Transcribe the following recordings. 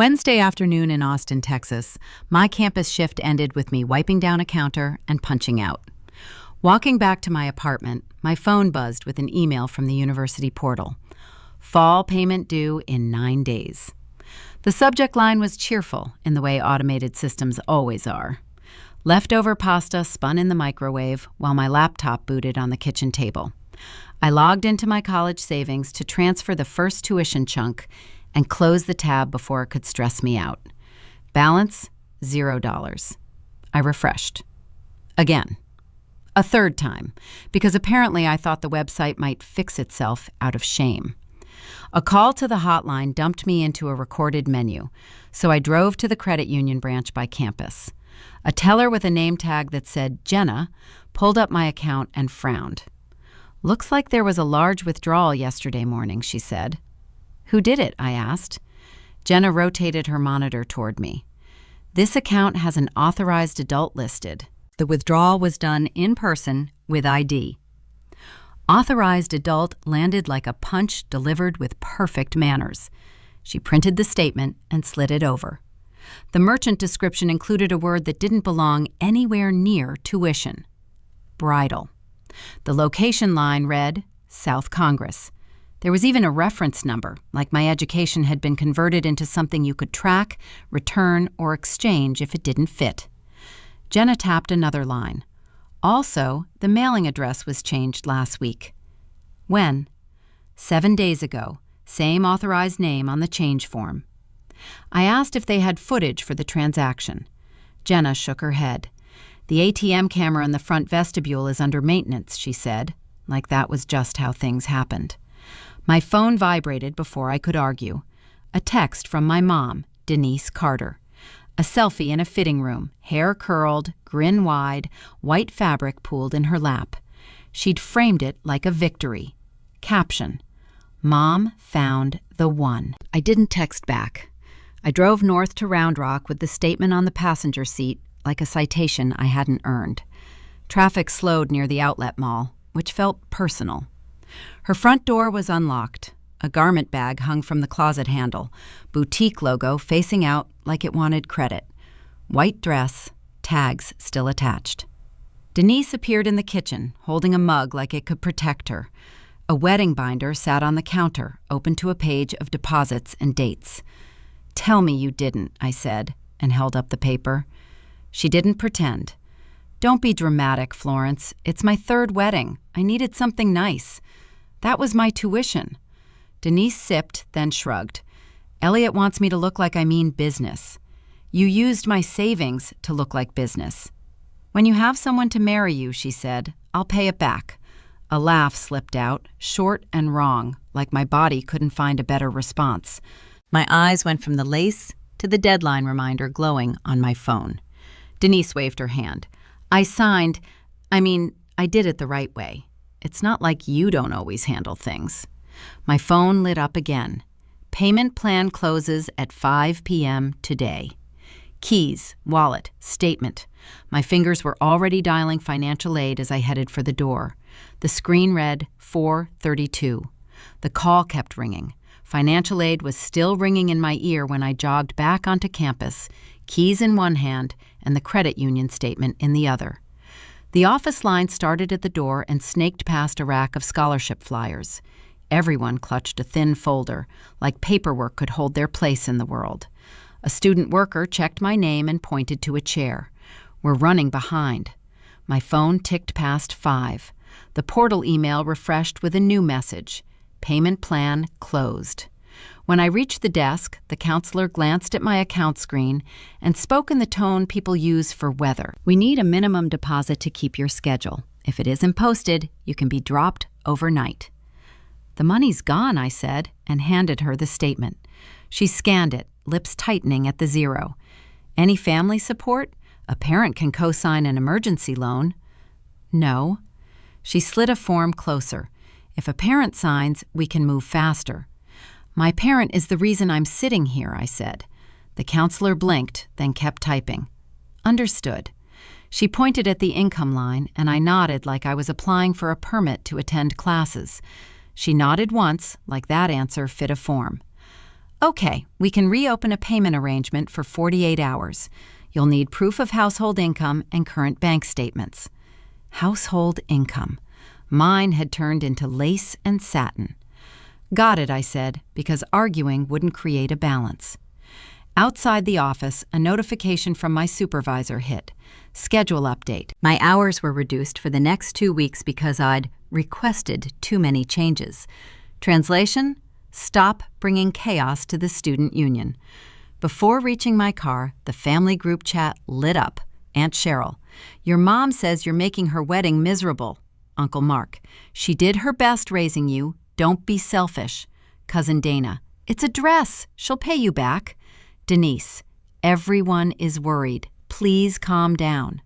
Wednesday afternoon in Austin, Texas, my campus shift ended with me wiping down a counter and punching out. Walking back to my apartment, my phone buzzed with an email from the university portal. Fall payment due in 9 days. The subject line was cheerful in the way automated systems always are. Leftover pasta spun in the microwave while my laptop booted on the kitchen table. I logged into my college savings to transfer the first tuition chunk and close the tab before it could stress me out. Balance, $0. I refreshed. Again. A third time, because apparently I thought the website might fix itself out of shame. A call to the hotline dumped me into a recorded menu, so I drove to the credit union branch by campus. A teller with a name tag that said Jenna pulled up my account and frowned. "Looks like there was a large withdrawal yesterday morning," she said. "Who did it?" I asked. Jenna rotated her monitor toward me. "This account has an authorized adult listed. The withdrawal was done in person with ID." Authorized adult landed like a punch delivered with perfect manners. She printed the statement and slid it over. The merchant description included a word that didn't belong anywhere near tuition: bridal. The location line read South Congress. There was even a reference number, like my education had been converted into something you could track, return, or exchange if it didn't fit. Jenna tapped another line. Also, the mailing address was changed last week. When? 7 days ago. Same authorized name on the change form. I asked if they had footage for the transaction. Jenna shook her head. "The ATM camera in the front vestibule is under maintenance," she said, like that was just how things happened. My phone vibrated before I could argue. A text from my mom, Denise Carter. A selfie in a fitting room, hair curled, grin wide, white fabric pooled in her lap. She'd framed it like a victory. Caption: "Mom found the one." I didn't text back. I drove north to Round Rock with the statement on the passenger seat, like a citation I hadn't earned. Traffic slowed near the outlet mall, which felt personal. Her front door was unlocked. A garment bag hung from the closet handle, boutique logo facing out like it wanted credit. White dress, tags still attached. Denise appeared in the kitchen, holding a mug like it could protect her. A wedding binder sat on the counter, open to a page of deposits and dates. "Tell me you didn't," I said, and held up the paper. She didn't pretend. "Don't be dramatic, Florence. It's my third wedding. I needed something nice. That was my tuition." Denise sipped, then shrugged. "Elliot wants me to look like I mean business. You used my savings to look like business." "When you have someone to marry you," she said, "I'll pay it back." A laugh slipped out, short and wrong, like my body couldn't find a better response. My eyes went from the lace to the deadline reminder glowing on my phone. Denise waved her hand. I did it the right way. It's not like you don't always handle things." My phone lit up again. "Payment plan closes at 5 p.m. today." Keys, wallet, statement. My fingers were already dialing financial aid as I headed for the door. The screen read 4:32. The call kept ringing. Financial aid was still ringing in my ear when I jogged back onto campus, keys in one hand and the credit union statement in the other. The office line started at the door and snaked past a rack of scholarship flyers. Everyone clutched a thin folder, like paperwork could hold their place in the world. A student worker checked my name and pointed to a chair. "We're running behind." My phone ticked past 5. The portal email refreshed with a new message: "Payment plan closed." When I reached the desk, the counselor glanced at my account screen and spoke in the tone people use for weather. "We need a minimum deposit to keep your schedule. If it isn't posted, you can be dropped overnight." "The money's gone," I said, and handed her the statement. She scanned it, lips tightening at the 0. "Any family support? A parent can co-sign an emergency loan." "No." She slid a form closer. "If a parent signs, we can move faster." "My parent is the reason I'm sitting here," I said. The counselor blinked, then kept typing. "Understood." She pointed at the income line, and I nodded like I was applying for a permit to attend classes. She nodded once, like that answer fit a form. Okay, we can reopen a payment arrangement for 48 hours. You'll need proof of household income and current bank statements. Household income. Mine had turned into lace and satin. Got it, I said, because arguing wouldn't create a balance. Outside the office, a notification from my supervisor hit. Schedule update. My hours were reduced for the next 2 weeks because I'd requested too many changes. Translation? Stop bringing chaos to the student union. Before reaching my car, the family group chat lit up. Aunt Cheryl. Your mom says you're making her wedding miserable. Uncle Mark. She did her best raising you. Don't be selfish. Cousin Dana. It's a dress. She'll pay you back. Denise. Everyone is worried. Please calm down.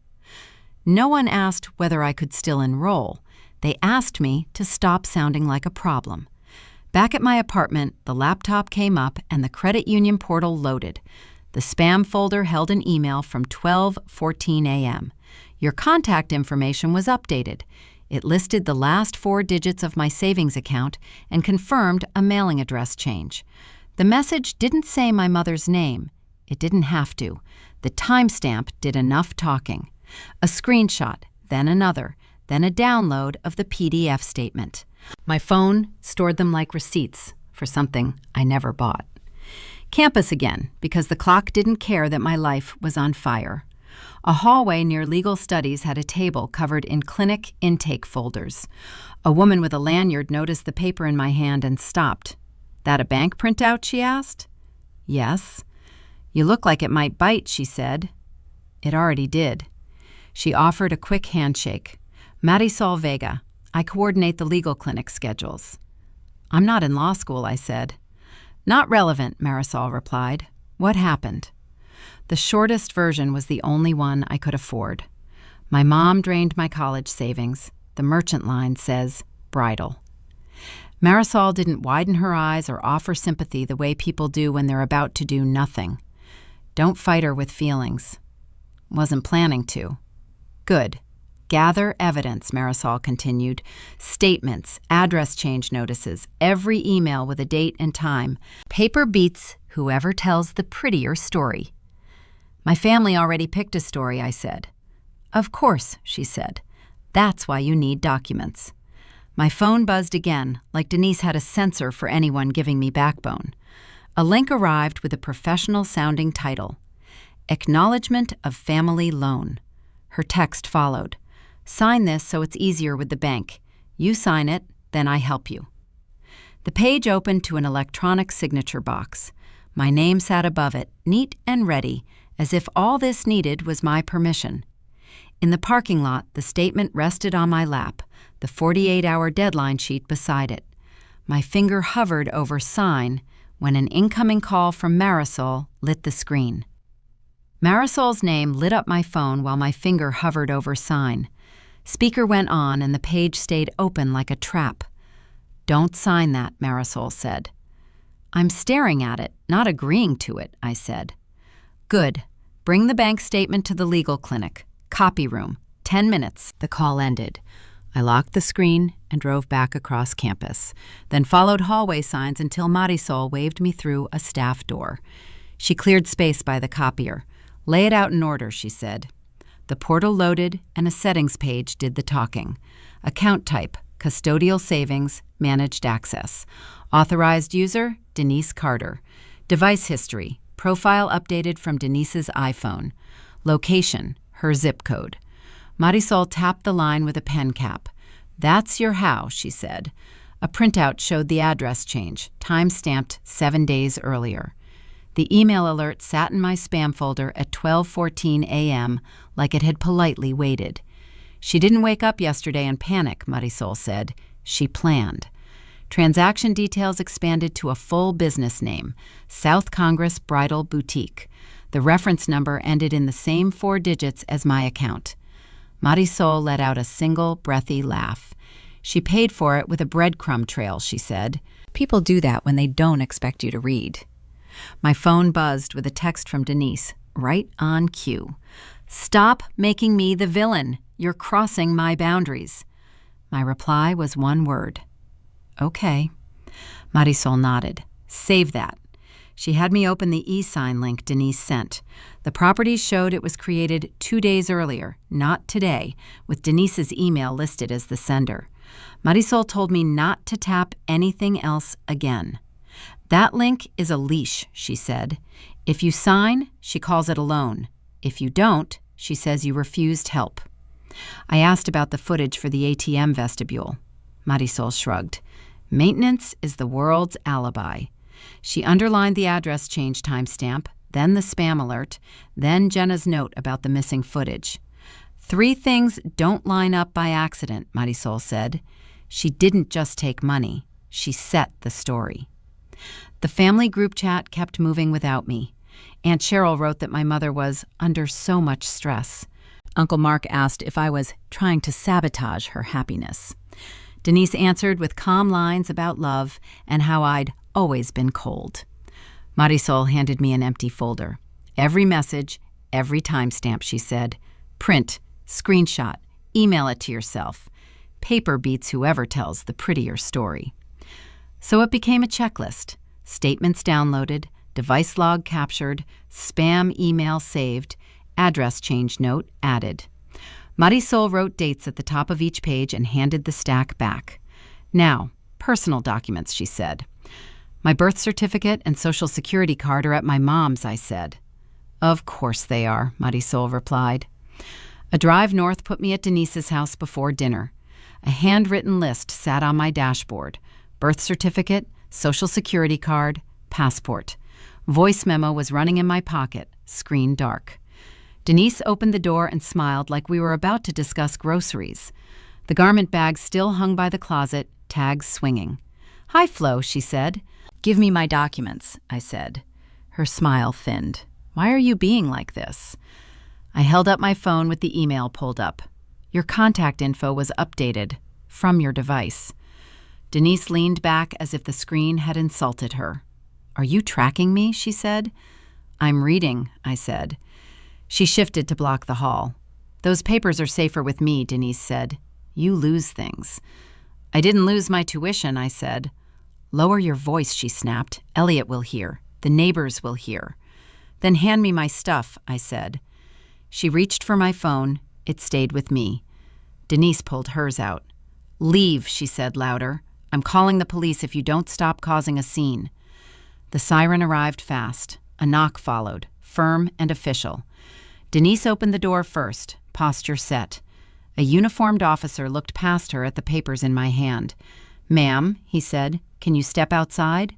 No one asked whether I could still enroll. They asked me to stop sounding like a problem. Back at my apartment, the laptop came up and the credit union portal loaded. The spam folder held an email from 12:14 a.m. Your contact information was updated. It listed the last 4 digits of my savings account and confirmed a mailing address change. The message didn't say my mother's name. It didn't have to. The timestamp did enough talking. A screenshot, then another, then a download of the PDF statement. My phone stored them like receipts for something I never bought. Campus again, because the clock didn't care that my life was on fire. A hallway near legal studies had a table covered in clinic intake folders. A woman with a lanyard noticed the paper in my hand and stopped. That a bank printout, she asked? Yes. You look like it might bite, she said. It already did. She offered a quick handshake. Marisol Vega. I coordinate the legal clinic schedules. I'm not in law school, I said. Not relevant, Marisol replied. What happened? The shortest version was the only one I could afford. My mom drained my college savings. The merchant line says, bridal. Marisol didn't widen her eyes or offer sympathy the way people do when they're about to do nothing. Don't fight her with feelings. Wasn't planning to. Good. Gather evidence, Marisol continued. Statements, address change notices, every email with a date and time. Paper beats whoever tells the prettier story. My family already picked a story, I said. Of course, she said. That's why you need documents. My phone buzzed again, like Denise had a sensor for anyone giving me backbone. A link arrived with a professional-sounding title. Acknowledgement of Family Loan. Her text followed. Sign this so it's easier with the bank. You sign it, then I help you. The page opened to an electronic signature box. My name sat above it, neat and ready, as if all this needed was my permission. In the parking lot, the statement rested on my lap, the 48-hour deadline sheet beside it. My finger hovered over sign when an incoming call from Marisol lit the screen. Marisol's name lit up my phone while my finger hovered over sign. Speaker went on and the page stayed open like a trap. Don't sign that, Marisol said. I'm staring at it, not agreeing to it, I said. Good. Bring the bank statement to the legal clinic. Copy room. 10 minutes. The call ended. I locked the screen and drove back across campus, then followed hallway signs until Marisol waved me through a staff door. She cleared space by the copier. Lay it out in order, she said. The portal loaded and a settings page did the talking. Account type, custodial savings, managed access. Authorized user, Denise Carter. Device history, profile updated from Denise's iPhone. Location, her zip code. Marisol tapped the line with a pen cap. That's your how, she said. A printout showed the address change, time-stamped 7 days earlier. The email alert sat in my spam folder at 12:14 a.m. like it had politely waited. She didn't wake up yesterday and panic, Marisol said. She planned. Transaction details expanded to a full business name, South Congress Bridal Boutique. The reference number ended in the same 4 digits as my account. Marisol let out a single, breathy laugh. She paid for it with a breadcrumb trail, she said. People do that when they don't expect you to read. My phone buzzed with a text from Denise, right on cue. Stop making me the villain. You're crossing my boundaries. My reply was one word. Okay. Marisol nodded. Save that. She had me open the e-sign link Denise sent. The properties showed it was created 2 days earlier, not today, with Denise's email listed as the sender. Marisol told me not to tap anything else again. That link is a leash, she said. If you sign, she calls it a loan. If you don't, she says you refused help. I asked about the footage for the ATM vestibule. Marisol shrugged. Maintenance is the world's alibi. She underlined the address change timestamp, then the spam alert, then Jenna's note about the missing footage. 3 things don't line up by accident, Marisol said. She didn't just take money. She set the story. The family group chat kept moving without me. Aunt Cheryl wrote that my mother was under so much stress. Uncle Mark asked if I was trying to sabotage her happiness. Denise answered with calm lines about love and how I'd always been cold. Marisol handed me an empty folder. Every message, every timestamp, she said. Print, screenshot, email it to yourself. Paper beats whoever tells the prettier story. So it became a checklist. Statements downloaded, device log captured, spam email saved, address change note added. Marisol wrote dates at the top of each page and handed the stack back. Now, personal documents, she said. My birth certificate and social security card are at my mom's, I said. Of course they are, Marisol replied. A drive north put me at Denise's house before dinner. A handwritten list sat on my dashboard. Birth certificate, social security card, passport. Voice memo was running in my pocket, screen dark. Denise opened the door and smiled like we were about to discuss groceries. The garment bag still hung by the closet, tags swinging. Hi, Flo, she said. Give me my documents, I said. Her smile thinned. Why are you being like this? I held up my phone with the email pulled up. Your contact info was updated from your device. Denise leaned back as if the screen had insulted her. Are you tracking me? She said. I'm reading, I said. She shifted to block the hall. Those papers are safer with me, Denise said. You lose things. I didn't lose my tuition, I said. Lower your voice, she snapped. Elliot will hear. The neighbors will hear. Then hand me my stuff, I said. She reached for my phone. It stayed with me. Denise pulled hers out. Leave, she said louder. I'm calling the police if you don't stop causing a scene. The siren arrived fast. A knock followed, firm and official. Denise opened the door first, posture set. A uniformed officer looked past her at the papers in my hand. Ma'am, he said, can you step outside?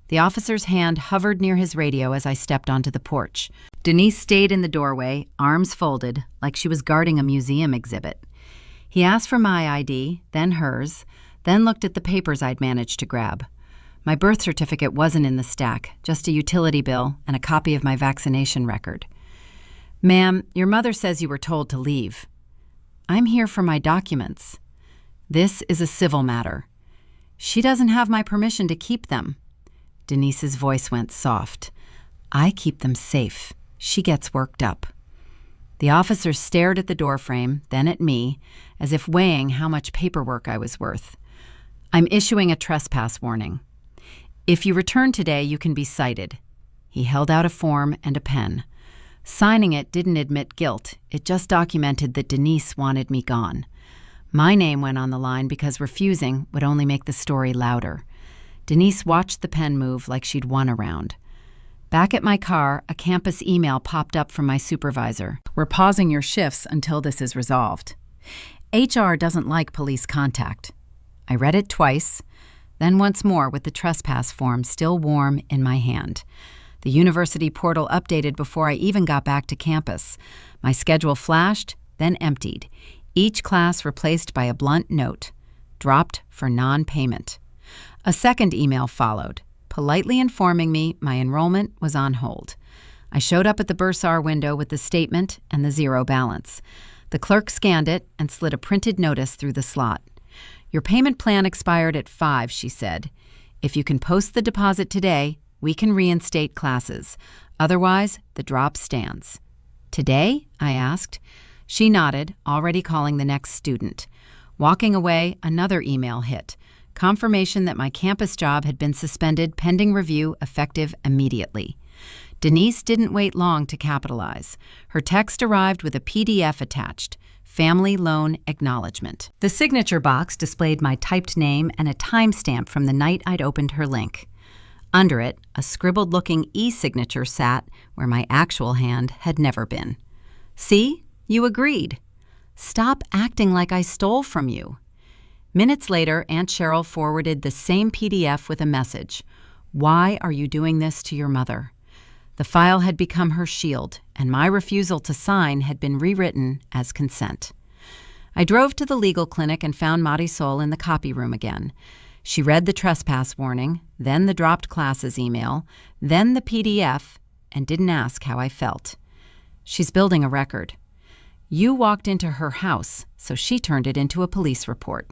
The officer's hand hovered near his radio as I stepped onto the porch. Denise stayed in the doorway, arms folded, like she was guarding a museum exhibit. He asked for my ID, then hers, then looked at the papers I'd managed to grab. My birth certificate wasn't in the stack, just a utility bill and a copy of my vaccination record. Ma'am, your mother says you were told to leave. I'm here for my documents. This is a civil matter. She doesn't have my permission to keep them. Denise's voice went soft. I keep them safe. She gets worked up. The officer stared at the doorframe, then at me, as if weighing how much paperwork I was worth. I'm issuing a trespass warning. If you return today, you can be cited. He held out a form and a pen. Signing it didn't admit guilt. It just documented that Denise wanted me gone. My name went on the line because refusing would only make the story louder. Denise watched the pen move like she'd won a round. Back at my car, a campus email popped up from my supervisor. We're pausing your shifts until this is resolved. HR doesn't like police contact. I read it twice, then once more with the trespass form still warm in my hand. The university portal updated before I even got back to campus. My schedule flashed, then emptied. Each class replaced by a blunt note, dropped for non-payment. A second email followed, politely informing me my enrollment was on hold. I showed up at the bursar window with the statement and the zero balance. The clerk scanned it and slid a printed notice through the slot. Your payment plan expired at 5, she said. If you can post the deposit today, we can reinstate classes. Otherwise, the drop stands. Today? I asked. She nodded, already calling the next student. Walking away, another email hit. confirmation that my campus job had been suspended pending review, effective immediately. Denise didn't wait long to capitalize. Her text arrived with a PDF attached. Family loan acknowledgement. The signature box displayed my typed name and a timestamp from the night I'd opened her link. Under it, a scribbled-looking e-signature sat where my actual hand had never been. See? You agreed. Stop acting like I stole from you. Minutes later, Aunt Cheryl forwarded the same PDF with a message. Why are you doing this to your mother? The file had become her shield, and my refusal to sign had been rewritten as consent. I drove to the legal clinic and found Marisol in the copy room again. She read the trespass warning, then the dropped classes email, then the PDF, and didn't ask how I felt. She's building a record. You walked into her house, so she turned it into a police report.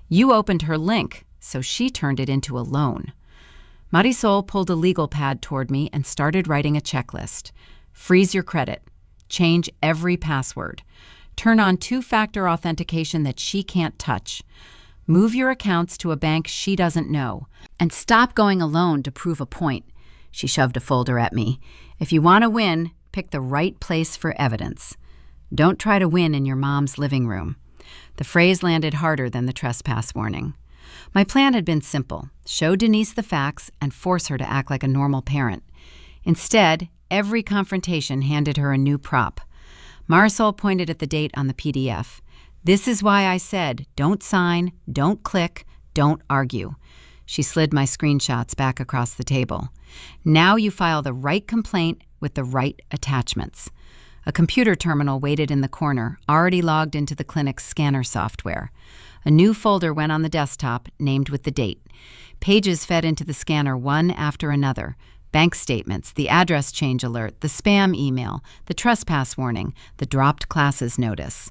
You opened her link, so she turned it into a loan. Marisol pulled a legal pad toward me and started writing a checklist. Freeze your credit. Change every password. Turn on two-factor authentication that she can't touch. Move your accounts to a bank she doesn't know. And stop going alone to prove a point. She shoved a folder at me. If you want to win, pick the right place for evidence. Don't try to win in your mom's living room. The phrase landed harder than the trespass warning. My plan had been simple: show Denise the facts and force her to act like a normal parent. Instead, every confrontation handed her a new prop. Marisol pointed at the date on the PDF. This is why I said, don't sign, don't click, don't argue. She slid my screenshots back across the table. Now you file the right complaint with the right attachments. A computer terminal waited in the corner, already logged into the clinic's scanner software. A new folder went on the desktop, named with the date. Pages fed into the scanner one after another. Bank statements, the address change alert, the spam email, the trespass warning, the dropped classes notice.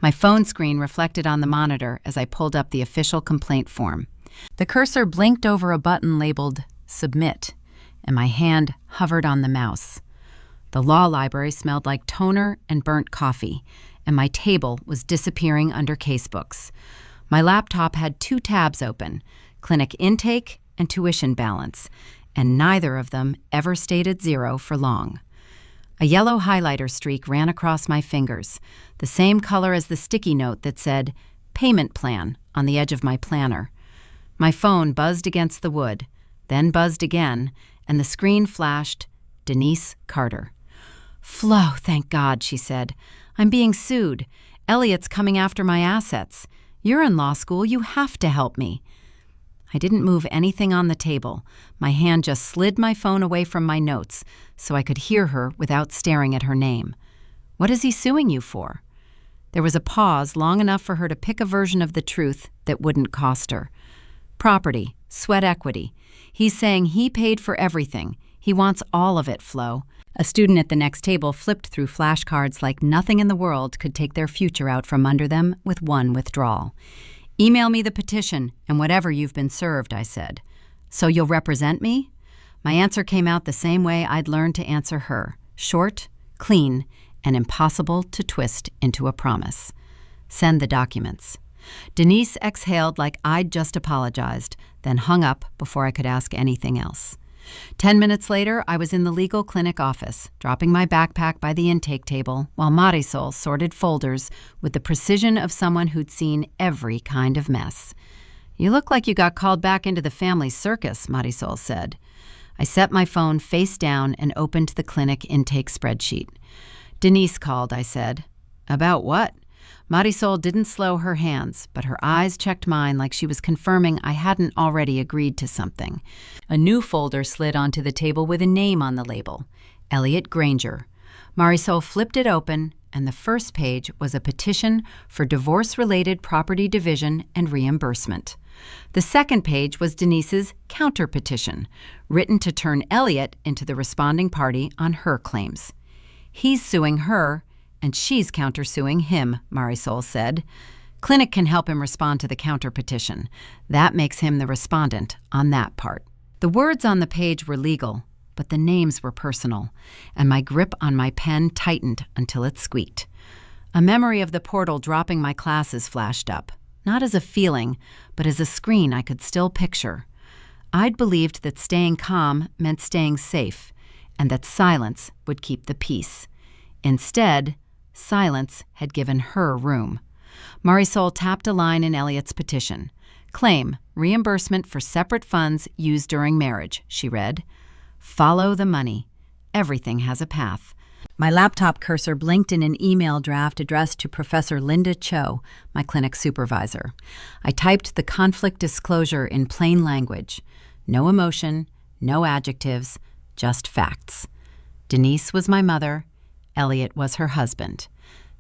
My phone screen reflected on the monitor as I pulled up the official complaint form. The cursor blinked over a button labeled Submit, and my hand hovered on the mouse. The law library smelled like toner and burnt coffee, and my table was disappearing under casebooks. My laptop had 2 tabs open, clinic intake and tuition balance, and neither of them ever stayed at 0 for long. A yellow highlighter streak ran across my fingers, the same color as the sticky note that said, Payment Plan, on the edge of my planner. My phone buzzed against the wood, then buzzed again, and the screen flashed, Denise Carter. Flo, thank God, she said. I'm being sued. Elliot's coming after my assets. You're in law school. You have to help me. I didn't move anything on the table. My hand just slid my phone away from my notes so I could hear her without staring at her name. What is he suing you for? There was a pause long enough for her to pick a version of the truth that wouldn't cost her. Property, sweat equity. He's saying he paid for everything. He wants all of it, Flo. A student at the next table flipped through flashcards like nothing in the world could take their future out from under them with one withdrawal. Email me the petition and whatever you've been served, I said. So you'll represent me? My answer came out the same way I'd learned to answer her. Short, clean, and impossible to twist into a promise. Send the documents. Denise exhaled like I'd just apologized, then hung up before I could ask anything else. 10 minutes later, I was in the legal clinic office, dropping my backpack by the intake table while Marisol sorted folders with the precision of someone who'd seen every kind of mess. You look like you got called back into the family circus, Marisol said. I set my phone face down and opened the clinic intake spreadsheet. Denise called, I said. About what? Marisol didn't slow her hands, but her eyes checked mine like she was confirming I hadn't already agreed to something. A new folder slid onto the table with a name on the label, Elliot Granger. Marisol flipped it open, and the first page was a petition for divorce-related property division and reimbursement. The second page was Denise's counter-petition, written to turn Elliot into the responding party on her claims. He's suing her, and she's countersuing him, Marisol said. Clinic can help him respond to the counter-petition. That makes him the respondent on that part. The words on the page were legal, but the names were personal, and my grip on my pen tightened until it squeaked. A memory of the portal dropping my classes flashed up. not as a feeling, but as a screen I could still picture. I'd believed that staying calm meant staying safe, and that silence would keep the peace. Instead, silence had given her room. Marisol tapped a line in Elliot's petition. Claim reimbursement for separate funds used during marriage, she read. Follow the money. Everything has a path. My laptop cursor blinked in an email draft addressed to Professor Linda Cho, my clinic supervisor. I typed the conflict disclosure in plain language. No emotion, no adjectives, just facts. Denise was my mother. Elliot was her husband.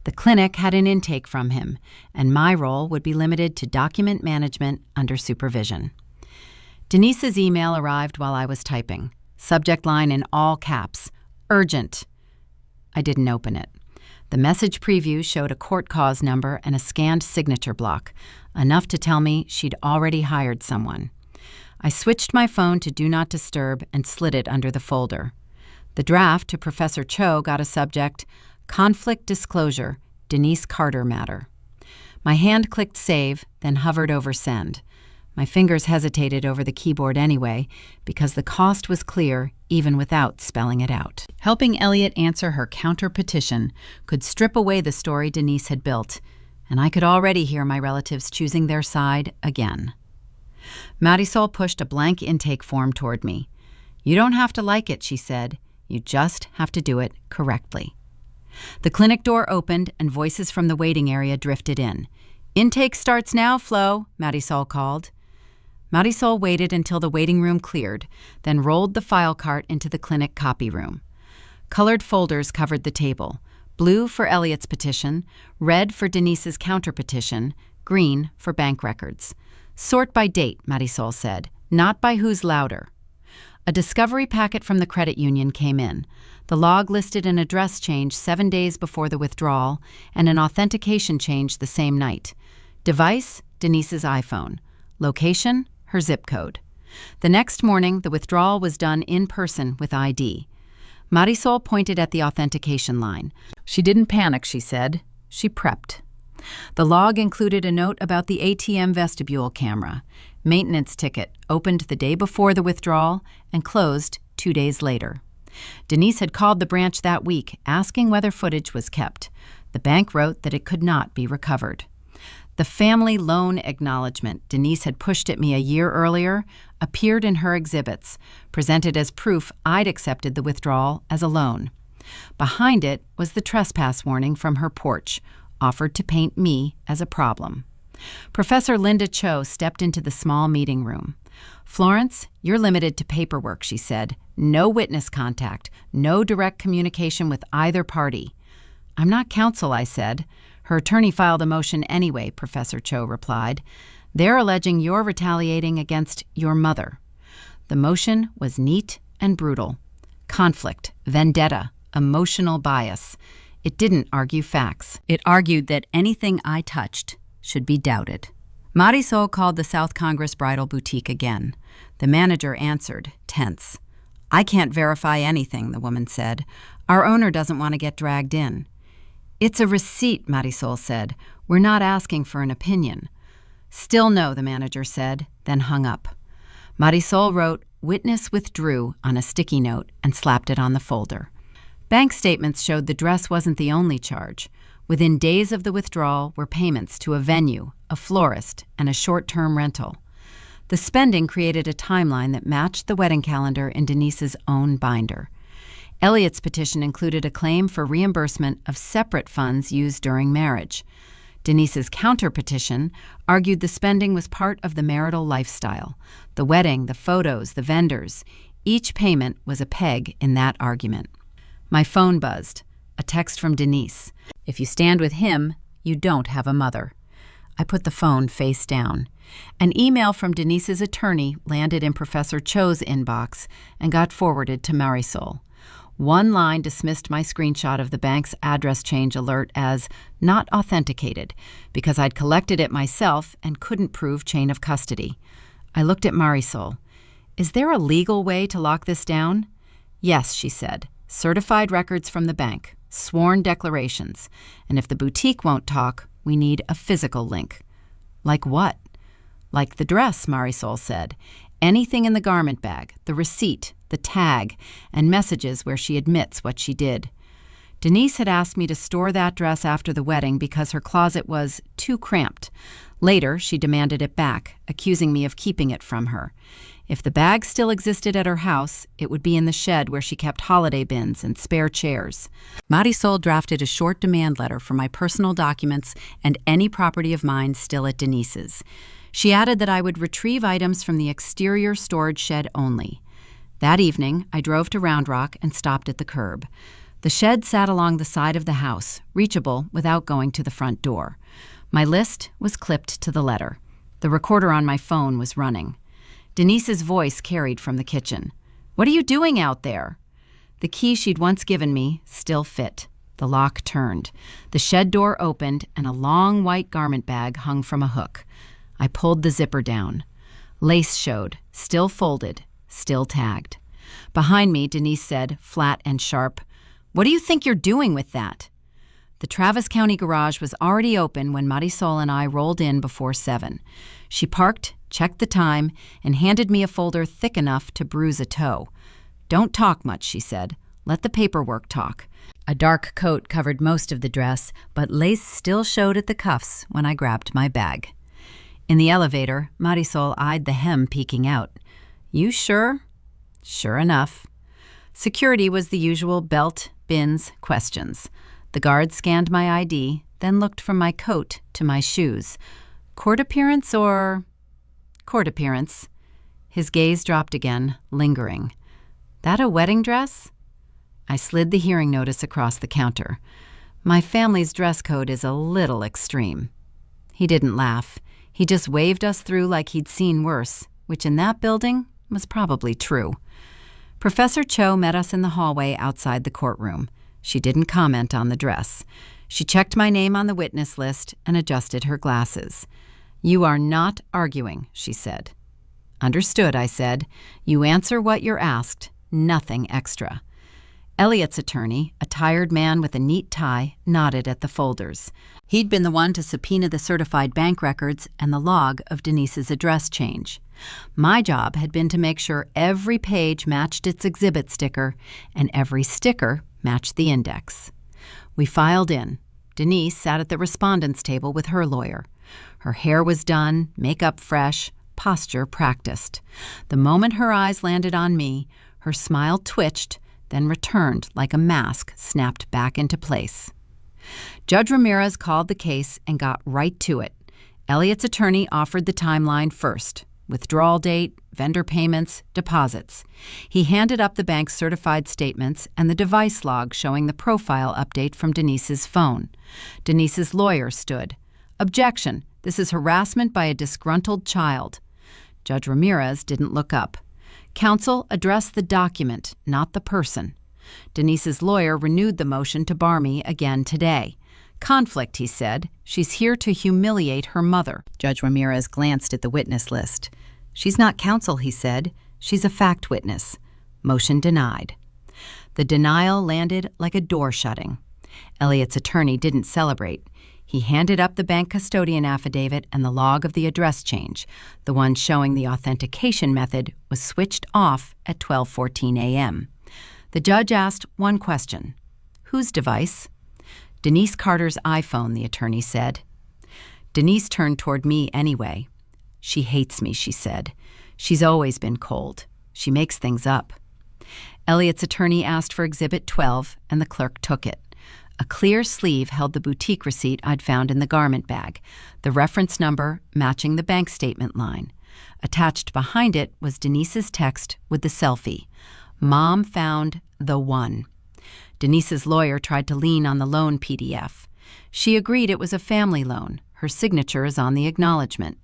The clinic had an intake from him, and my role would be limited to document management under supervision. Denise's email arrived while I was typing. Subject line in all caps, urgent. I didn't open it. The message preview showed a court cause number and a scanned signature block, enough to tell me she'd already hired someone. I switched my phone to Do Not Disturb and slid it under the folder. The draft to Professor Cho got a subject, Conflict Disclosure, Denise Carter Matter. My hand clicked Save, then hovered over Send. My fingers hesitated over the keyboard anyway, because the cost was clear even without spelling it out. Helping Elliot answer her counter-petition could strip away the story Denise had built, and I could already hear my relatives choosing their side again. Marisol pushed a blank intake form toward me. You don't have to like it, she said. You just have to do it correctly. The clinic door opened and voices from the waiting area drifted in. Intake starts now, Flo, Marisol called. Marisol waited until the waiting room cleared, then rolled the file cart into the clinic copy room. Colored folders covered the table, blue for Elliot's petition, red for Denise's counter-petition, green for bank records. Sort by date, Marisol said, not by who's louder. A discovery packet from the credit union came in. The log listed an address change 7 days before the withdrawal and an authentication change the same night. Device, Denise's iPhone. Location, her zip code. The next morning, the withdrawal was done in person with ID. Marisol pointed at the authentication line. She didn't panic, she said. She prepped. The log included a note about the ATM vestibule camera. Maintenance ticket, opened the day before the withdrawal and closed 2 days later. Denise had called the branch that week, asking whether footage was kept. The bank wrote that it could not be recovered. The family loan acknowledgement Denise had pushed at me a year earlier appeared in her exhibits, presented as proof I'd accepted the withdrawal as a loan. Behind it was the trespass warning from her porch, offered to paint me as a problem. Professor Linda Cho stepped into the small meeting room. Florence, you're limited to paperwork, she said. No witness contact, no direct communication with either party. I'm not counsel, I said. Her attorney filed a motion anyway, Professor Cho replied. They're alleging you're retaliating against your mother. The motion was neat and brutal. Conflict, vendetta, emotional bias. It didn't argue facts. It argued that anything I touched should be doubted. Marisol called the South Congress Bridal Boutique again. The manager answered, tense. I can't verify anything, the woman said. Our owner doesn't want to get dragged in. It's a receipt, Marisol said. We're not asking for an opinion. Still no, the manager said, then hung up. Marisol wrote, witness withdrew on a sticky note and slapped it on the folder. Bank statements showed the dress wasn't the only charge. Within days of the withdrawal were payments to a venue, a florist, and a short-term rental. The spending created a timeline that matched the wedding calendar in Denise's own binder. Elliot's petition included a claim for reimbursement of separate funds used during marriage. Denise's counter-petition argued the spending was part of the marital lifestyle. The wedding, the photos, the vendors. Each payment was a peg in that argument. My phone buzzed. A text from Denise. If you stand with him, you don't have a mother. I put the phone face down. An email from Denise's attorney landed in Professor Cho's inbox and got forwarded to Marisol. One line dismissed my screenshot of the bank's address change alert as not authenticated because I'd collected it myself and couldn't prove chain of custody. I looked at Marisol. Is there a legal way to lock this down? Yes, she said. Certified records from the bank, sworn declarations, and if the boutique won't talk, we need a physical link. Like what? Like the dress, Marisol said. Anything in the garment bag, the receipt, the tag, and messages where she admits what she did. Denise had asked me to store that dress after the wedding because her closet was too cramped. Later, she demanded it back, accusing me of keeping it from her. If the bag still existed at her house, it would be in the shed where she kept holiday bins and spare chairs. Marisol drafted a short demand letter for my personal documents and any property of mine still at Denise's. She added that I would retrieve items from the exterior storage shed only. That evening, I drove to Round Rock and stopped at the curb. The shed sat along the side of the house, reachable without going to the front door. My list was clipped to the letter. The recorder on my phone was running. Denise's voice carried from the kitchen. "What are you doing out there?" The key she'd once given me still fit. The lock turned. The shed door opened, and a long white garment bag hung from a hook. I pulled the zipper down. Lace showed, still folded, still tagged. Behind me, Denise said, flat and sharp, "What do you think you're doing with that?" The Travis County garage was already open when Marisol and I rolled in before 7. She parked, checked the time, and handed me a folder thick enough to bruise a toe. "Don't talk much," she said. "Let the paperwork talk." A dark coat covered most of the dress, but lace still showed at the cuffs when I grabbed my bag. In the elevator, Marisol eyed the hem peeking out. "You sure?" Sure enough. Security was the usual belt, bins, questions. The guard scanned my ID, then looked from my coat to my shoes. Court appearance or... Court appearance. His gaze dropped again, lingering. "That a wedding dress?" I slid the hearing notice across the counter. "My family's dress code is a little extreme." He didn't laugh. He just waved us through like he'd seen worse, which in that building was probably true. Professor Cho met us in the hallway outside the courtroom. She didn't comment on the dress. She checked my name on the witness list and adjusted her glasses. "You are not arguing," she said. "Understood," I said. "You answer what you're asked, nothing extra." Elliot's attorney, a tired man with a neat tie, nodded at the folders. He'd been the one to subpoena the certified bank records and the log of Denise's address change. My job had been to make sure every page matched its exhibit sticker and every sticker matched the index. We filed in. Denise sat at the respondent's table with her lawyer. Her hair was done, makeup fresh, posture practiced. The moment her eyes landed on me, her smile twitched, then returned like a mask snapped back into place. Judge Ramirez called the case and got right to it. Elliot's attorney offered the timeline first: withdrawal date, vendor payments, deposits. He handed up the bank's certified statements and the device log showing the profile update from Denise's phone. Denise's lawyer stood. "Objection. This is harassment by a disgruntled child." Judge Ramirez didn't look up. "Counsel, address the document, not the person." Denise's lawyer renewed the motion to bar me again today. "Conflict," he said. "She's here to humiliate her mother." Judge Ramirez glanced at the witness list. "She's not counsel," he said. "She's a fact witness." Motion denied. The denial landed like a door shutting. Elliot's attorney didn't celebrate. He handed up the bank custodian affidavit and the log of the address change. The one showing the authentication method was switched off at 12:14 a.m. The judge asked one question. "Whose device?" "Denise Carter's iPhone," the attorney said. Denise turned toward me anyway. "She hates me," she said. "She's always been cold. She makes things up." Elliot's attorney asked for Exhibit 12, and the clerk took it. A clear sleeve held the boutique receipt I'd found in the garment bag, the reference number matching the bank statement line. Attached behind it was Denise's text with the selfie. "Mom found the one." Denise's lawyer tried to lean on the loan PDF. She agreed it was a family loan. Her signature is on the acknowledgement.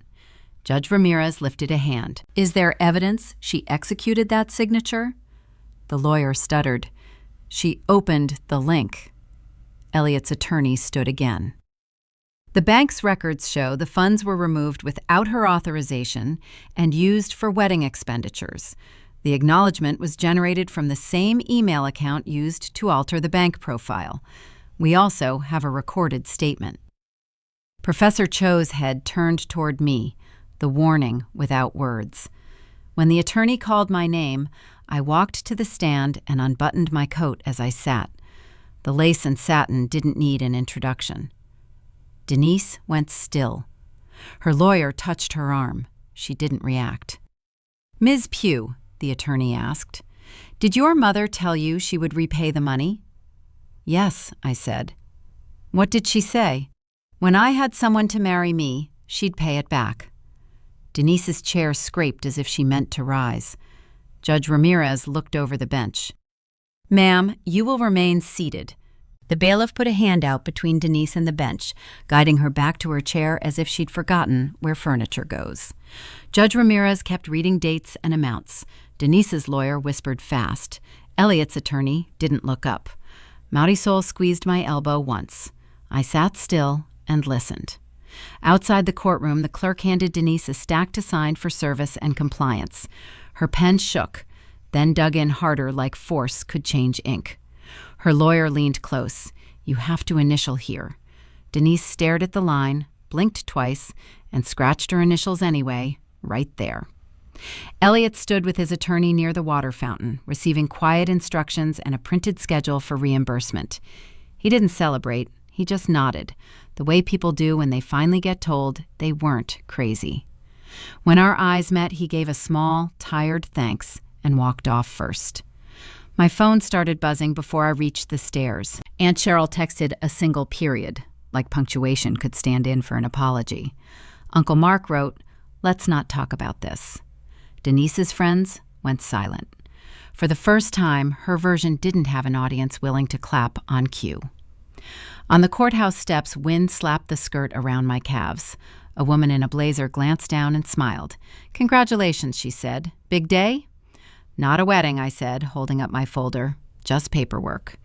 Judge Ramirez lifted a hand. "Is there evidence she executed that signature?" The lawyer stuttered. "She opened the link." Elliot's attorney stood again. The bank's records show the funds were removed without her authorization and used for wedding expenditures. The acknowledgement was generated from the same email account used to alter the bank profile. We also have a recorded statement. Professor Cho's head turned toward me, the warning without words. When the attorney called my name, I walked to the stand and unbuttoned my coat as I sat. The lace and satin didn't need an introduction. Denise went still. Her lawyer touched her arm. She didn't react. "Ms. Pugh," the attorney asked, "did your mother tell you she would repay the money?" "Yes," I said. "What did she say?" "When I had someone to marry me, she'd pay it back." Denise's chair scraped as if she meant to rise. Judge Ramirez looked over the bench. "Ma'am, you will remain seated." The bailiff put a hand out between Denise and the bench, guiding her back to her chair as if she'd forgotten where furniture goes. Judge Ramirez kept reading dates and amounts. Denise's lawyer whispered fast. Elliot's attorney didn't look up. Marisol squeezed my elbow once. I sat still and listened. Outside the courtroom, the clerk handed Denise a stack to sign for service and compliance. Her pen shook, then dug in harder like force could change ink. Her lawyer leaned close. "You have to initial here." Denise stared at the line, blinked twice, and scratched her initials anyway, right there. Elliot stood with his attorney near the water fountain, receiving quiet instructions and a printed schedule for reimbursement. He didn't celebrate, he just nodded, the way people do when they finally get told they weren't crazy. When our eyes met, he gave a small, tired thanks and walked off first. My phone started buzzing before I reached the stairs. Aunt Cheryl texted a single period, like punctuation could stand in for an apology. Uncle Mark wrote, "Let's not talk about this." Denise's friends went silent. For the first time, her version didn't have an audience willing to clap on cue. On the courthouse steps, wind slapped the skirt around my calves. A woman in a blazer glanced down and smiled. "Congratulations," she said. "Big day?" "Not a wedding," I said, holding up my folder. "Just paperwork."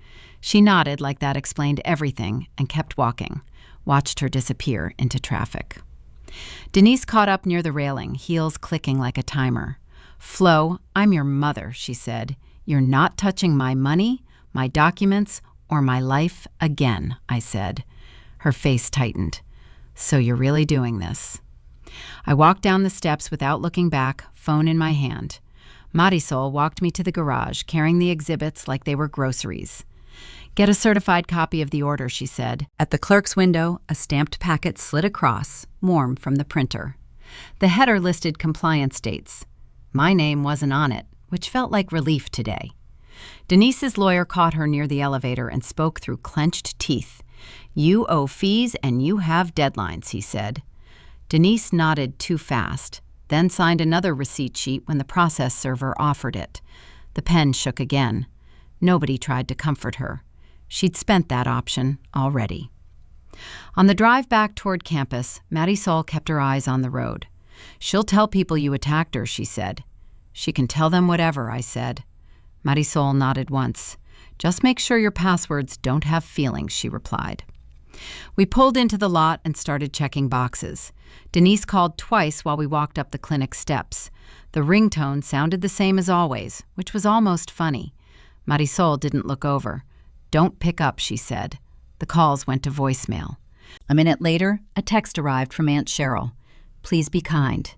She nodded like that explained everything and kept walking, watched her disappear into traffic. Denise caught up near the railing, heels clicking like a timer. "Flo, I'm your mother," she said. "You're not touching my money, my documents, or my life again," I said. Her face tightened. "So you're really doing this?" I walked down the steps without looking back, phone in my hand. Marisol walked me to the garage, carrying the exhibits like they were groceries. "Get a certified copy of the order," she said. At the clerk's window, a stamped packet slid across, warm from the printer. The header listed compliance dates. My name wasn't on it, which felt like relief today. Denise's lawyer caught her near the elevator and spoke through clenched teeth. "You owe fees and you have deadlines," he said. Denise nodded too fast, then signed another receipt sheet when the process server offered it. The pen shook again. Nobody tried to comfort her. She'd spent that option already. On the drive back toward campus, Marisol kept her eyes on the road. "She'll tell people you attacked her," she said. "She can tell them whatever," I said. Marisol nodded once. "Just make sure your passwords don't have feelings," she replied. We pulled into the lot and started checking boxes. Denise called twice while we walked up the clinic steps. The ringtone sounded the same as always, which was almost funny. Marisol didn't look over. "Don't pick up," she said. The calls went to voicemail. A minute later, a text arrived from Aunt Cheryl. "Please be kind."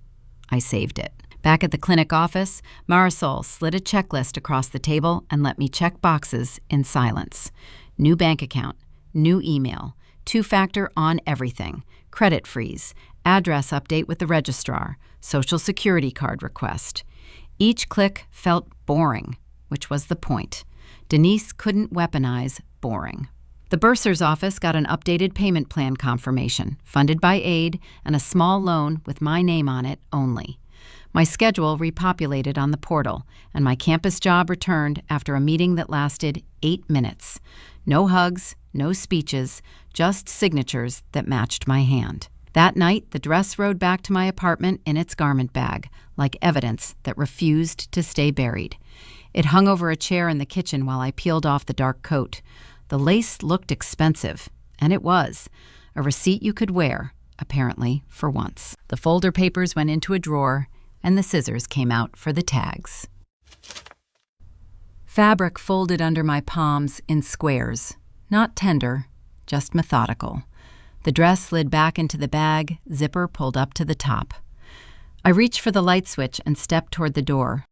I saved it. Back at the clinic office, Marisol slid a checklist across the table and let me check boxes in silence. New bank account, new email, two-factor on everything, credit freeze, address update with the registrar, social security card request. Each click felt boring, which was the point. Denise couldn't weaponize boring. The bursar's office got an updated payment plan confirmation, funded by aid, and a small loan with my name on it only. My schedule repopulated on the portal, and my campus job returned after a meeting that lasted 8 minutes. No hugs, no speeches, just signatures that matched my hand. That night, the dress rode back to my apartment in its garment bag, like evidence that refused to stay buried. It hung over a chair in the kitchen while I peeled off the dark coat. The lace looked expensive, and it was. A receipt you could wear, apparently, for once. The folder papers went into a drawer, and the scissors came out for the tags. Fabric folded under my palms in squares, not tender, just methodical. The dress slid back into the bag, zipper pulled up to the top. I reached for the light switch and stepped toward the door.